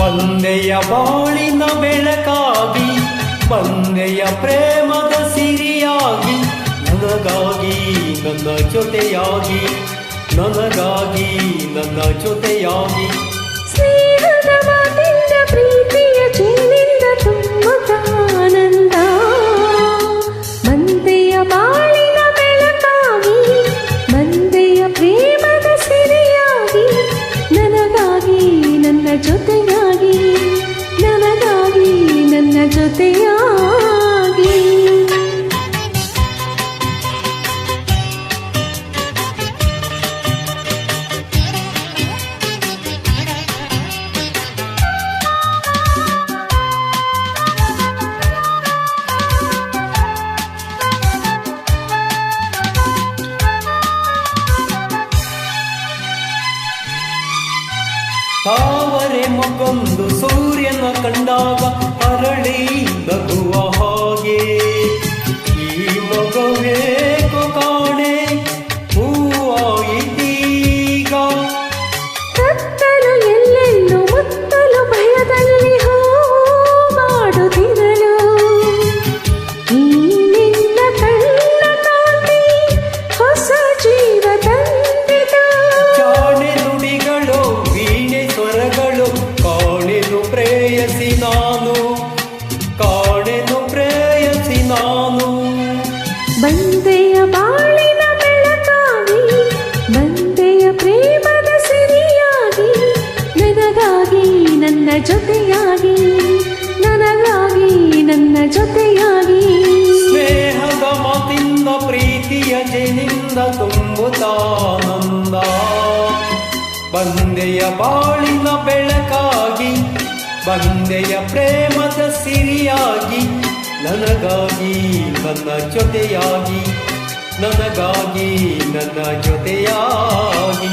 ಬಂದೆಯ ಬಾಳಿನ ಬೆಳಕಾಗಿ, ಬಂದೆಯ ಪ್ರೇಮದ ಸಿರಿಯಾಗಿ, ನನಗಾಗಿ ನನ್ನ ಜೊತೆಯಾಗಿ, ನನಗಾಗಿ ನನ್ನ ಜೊತೆಯಾಗಿ. ಸ್ನೇಹದ ಮಾತಿಂದ ಪ್ರೀತಿಯ ಚೆನ್ನಿಂದ ತುಂಬುತ್ತಾನಂದ. ಬಂದೆಯ ಬಾಳಿನ ಬೆಳಕಾಗಿ, ಬಂದೆಯ ಪ್ರೇಮದ ಸಿರಿಯಾಗಿ, ನನಗಾಗಿ ನನ್ನ ಜೊತೆಯಾಗಿ, ನನಗಾಗಿ ನನ್ನ ಜೊತೆಯಾಗಿ. ತಾವರೆ ಮಗೊಂದು ಸೂರ್ಯನ ಕಂಡಾಗ ಅರಳಿ ನಗುವ ಹಾಗೆ, ಈ ಮಗವೇಕೋ ಕಾಣೆ ಹೂವಾಯಿತೀಗ. ಕತ್ತಲು ಎಲ್ಲೆಲ್ಲೂ ಮುತ್ತಲು ಭಯದಲ್ಲಿ ಹೂ ಮಾಡುತ್ತಿರಲು, ಈ ನಿನ್ನ ಕಣ್ಣ ಕಾಂತಿ ಹೊಸ ಜೀವ ತಂದಿತು. ಜಾಣೆ ನುಡಿಗಳು ವೀಣೆ ಸ್ವರಗಳು, ಕಾಣೆನು ಪ್ರೇಯಸಿ ನಾನು, ಕಾಣೆನು ಪ್ರೇಯಸಿ ನಾನು. ಬಂದೆಯ ಬಾಳಿನ ಬೆಳಕಾಗಿ, ಬಂದೆಯ ಪ್ರೇಮದ ಸಿರಿಯಾಗಿ, ನನಗಾಗಿ ನನ್ನ ಜೊತೆಯಾಗಿ, ನನಗಾಗಿ ನನ್ನ ಜೊತೆಯಾಗಿ. ಸ್ನೇಹದ ಮಾತಿಂದ ಪ್ರೀತಿಯ ಜನಿಂದ ತುಂಬುತ್ತಾನಂದ. ಬಂದೆಯ ಬಾಳಿನ ಬೆಳಕಾಗಿ, ಬಂದೆಯ ಪ್ರೇಮದ ಸಿರಿಯಾಗಿ, ನನಗಾಗಿ ನನ್ನ ಜೊತೆಯಾಗಿ, ನನಗಾಗಿ ನನ್ನ ಜೊತೆಯಾಗಿ.